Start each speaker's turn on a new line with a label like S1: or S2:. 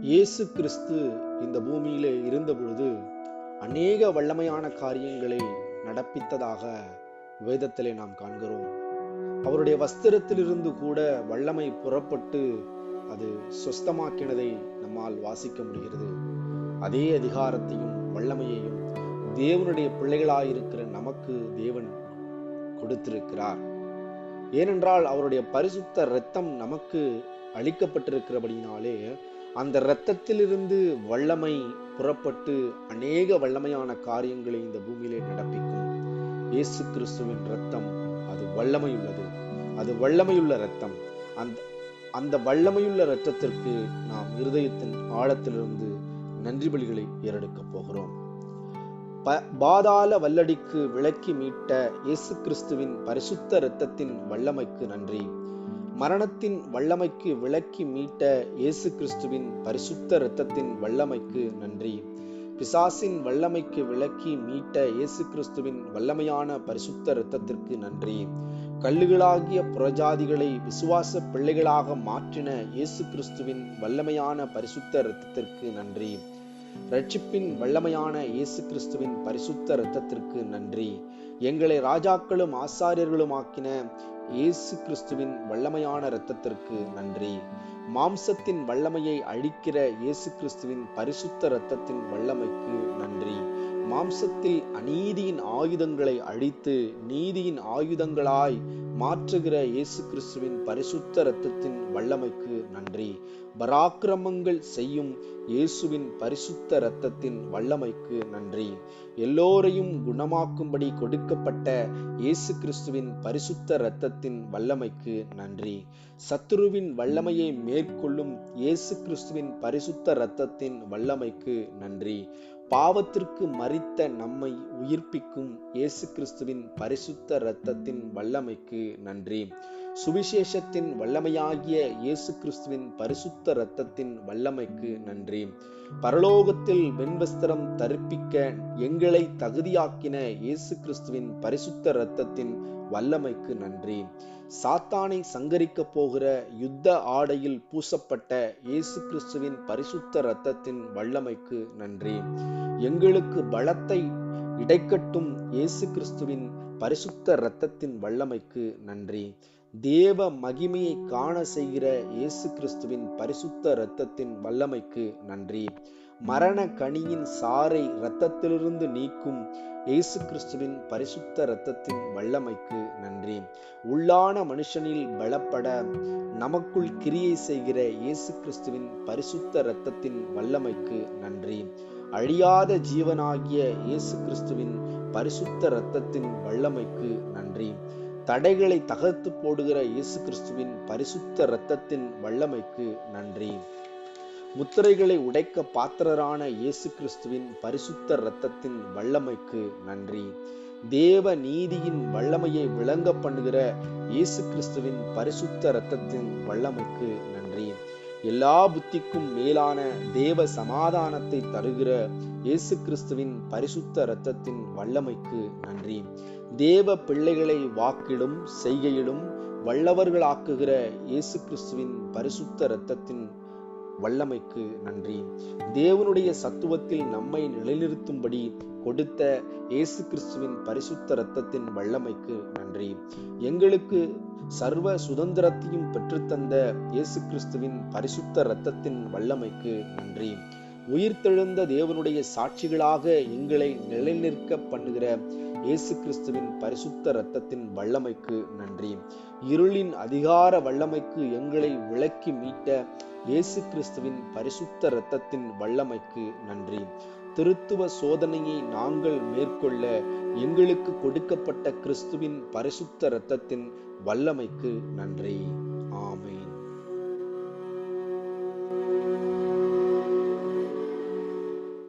S1: இயேசு கிறிஸ்து இந்த பூமியிலே இருந்த பொழுது அநேக வல்லமையான காரியங்களை நடப்பித்ததாக வேதத்திலே நாம் காண்கிறோம். அவருடைய வஸ்திரத்திலிருந்து கூட வல்லமை புறப்பட்டு அது சொஸ்தமாக்கினதை நம்மால் வாசிக்க முடிகிறது. அதே அதிகாரத்தையும் வல்லமையையும் தேவனுடைய பிள்ளைகளாயிருக்கிற நமக்கு தேவன் கொடுத்திருக்கிறார். ஏனென்றால் அவருடைய பரிசுத்த இரத்தம் நமக்கு அளிக்கப்பட்டிருக்கிறபடினாலே அந்த இரத்தத்திலிருந்து வல்லமை புறப்பட்டு அநேக வல்லமையான காரியங்களை இந்த பூமியிலே நடப்பிக்கும். இயேசு கிறிஸ்துவின் இரத்தம் அது வல்லமையுள்ளது, அது வல்லமையுள்ள இரத்தம். அந்த வல்லமையுள்ள இரத்தத்திற்கு நாம் இருதயத்தின் ஆழத்திலிருந்து நன்றி பலிகளை ஏறெடுக்க போகிறோம். பாதாள வல்லடிக்கு விலக்கி மீட்ட இயேசு கிறிஸ்துவின் பரிசுத்த இரத்தத்தின் வல்லமைக்கு நன்றி. மரணத்தின் வல்லமைக்கு விலக்கி மீட்ட இயேசு கிறிஸ்துவின் பரிசுத்த இரத்தத்தின் வல்லமைக்கு நன்றி. பிசாசின் வல்லமைக்கு விலக்கி மீட்ட இயேசு கிறிஸ்துவின் வல்லமையான பரிசுத்த இரத்தத்திற்கு நன்றி. கல்லுகளாகிய புறஜாதிகளை விசுவாச பிள்ளைகளாக மாற்றின இயேசு கிறிஸ்துவின் வல்லமையான பரிசுத்த இரத்தத்திற்கு நன்றி. ரட்சிப்பின் வல்லமையான இயேசு கிறிஸ்துவின் பரிசுத்த இரத்தத்திற்கு நன்றி. எங்களை ராஜாக்களும் ஆசாரியர்களும் ஆக்கின இயேசு கிறிஸ்துவின் வல்லமையான இரத்தத்திற்கு நன்றி. மாம்சத்தின் வல்லமையை அழிக்கிற இயேசு கிறிஸ்துவின் பரிசுத்த இரத்தத்தின் வல்லமைக்கு நன்றி. மாம்சத்தில் அநீதியின் ஆயுதங்களை அழித்து நீதியின் ஆயுதங்களாய் மாற்றுகிற இயேசு கிறிஸ்துவின் பரிசுத்த இரத்தத்தின் வல்லமைக்கு நன்றி. பராக்கிரமங்கள் செய்யும் இயேசுவின் பரிசுத்த இரத்தத்தின் வல்லமைக்கு நன்றி. எல்லோரையும் குணமாக்கும்படி கொடுக்கப்பட்ட இயேசு கிறிஸ்துவின் பரிசுத்த இரத்தத்தின் வல்லமைக்கு நன்றி. சத்துருவின் வல்லமையை மேற்கொள்ளும் இயேசு கிறிஸ்துவின் பரிசுத்த இரத்தத்தின் வல்லமைக்கு நன்றி. பாவத்திற்கு மரித்த நம்மை உயிர்ப்பிக்கும் இயேசு கிறிஸ்துவின் பரிசுத்த இரத்தத்தின் வல்லமைக்கு நன்றி. சுவிசேஷத்தின் வல்லமையாகிய இயேசு கிறிஸ்துவின் பரிசுத்த இரத்தத்தின் வல்லமைக்கு நன்றி. பரலோகத்தில் வெண்வஸ்திரம் தரிப்பிக்க எங்களை தகுதியாக்கின இயேசு கிறிஸ்துவின் பரிசுத்த இரத்தத்தின் வல்லமைக்கு நன்றி. சாத்தானை சங்கரிக்க போகிற யுத்த ஆடையில் பூசப்பட்ட இயேசு கிறிஸ்துவின் பரிசுத்த இரத்தத்தின் வல்லமைக்கு நன்றி. எங்களுக்கு பலத்தை இடைக்கட்டும் இயேசு கிறிஸ்துவின் பரிசுத்த இரத்தத்தின் வல்லமைக்கு நன்றி. தேவ மகிமையை காண செய்கிற இயேசு கிறிஸ்துவின் பரிசுத்த இரத்தத்தின் வல்லமைக்கு நன்றி. மரண கனியின் சாறை இரத்தத்திலிருந்து நீக்கும் இயேசு கிறிஸ்துவின் பரிசுத்த இரத்தத்தின் வல்லமைக்கு நன்றி. உள்ளான மனுஷனில் பலப்பட நமக்குள் கிரியை செய்கிற இயேசு கிறிஸ்துவின் பரிசுத்த இரத்தத்தின் வல்லமைக்கு நன்றி. அழியாத ஜீவனாகிய இயேசு கிறிஸ்துவின் பரிசுத்த இரத்தத்தின் வல்லமைக்கு நன்றி. தடைகளை தகர்த்து போடுகிற இயேசு கிறிஸ்துவின் பரிசுத்த இரத்தத்தின் வல்லமைக்கு நன்றி. முத்திரைகளை உடைக்க பாத்திரரான இயேசு கிறிஸ்துவின் பரிசுத்த இரத்தத்தின் வல்லமைக்கு நன்றி. தேவ நீதியின் வல்லமையை விளங்க பண்ணுகிற இயேசு கிறிஸ்துவின் பரிசுத்த இரத்தத்தின் வல்லமைக்கு நன்றி. எல்லா புத்திக்கும் மேலான தேவ சமாதானத்தை தருகிற இயேசு கிறிஸ்துவின் பரிசுத்த இரத்தத்தின் வல்லமைக்கு நன்றி. தேவ பிள்ளைகளை வாக்கிலும் செய்கையிலும் வல்லவர்களாக்குகிற இயேசு கிறிஸ்துவின் பரிசுத்த இரத்தத்தின் வல்லமைக்கு நன்றி. தேவனுடைய சத்துவத்தில் நம்மை நிலைநிறுத்தும்படி கொடுத்த இயேசு கிறிஸ்துவின் பரிசுத்த இரத்தத்தின் வல்லமைக்கு நன்றி. எங்களுக்கு சர்வ சுதந்திரத்தையும் பெற்றுத்தந்த இயேசு கிறிஸ்துவின் பரிசுத்த இரத்தத்தின் வல்லமைக்கு நன்றி. உயிர்த்தெழுந்த தேவனுடைய சாட்சிகளாக எங்களை நிலைநிற்க பண்ணுகிற இயேசு கிறிஸ்துவின் பரிசுத்த இரத்தத்தின் வல்லமைக்கு நன்றி. இருளின் அதிகார வல்லமைக்கு எங்களை விலக்கி மீட்ட இயேசு கிறிஸ்துவின் பரிசுத்த இரத்தத்தின் வல்லமைக்கு நன்றி. திருத்துவ சோதனையை நாங்கள் மேற்கொள்ள எங்களுக்கு கொடுக்கப்பட்ட கிறிஸ்துவின் பரிசுத்த இரத்தத்தின் வல்லமைக்கு நன்றி. ஆமென்.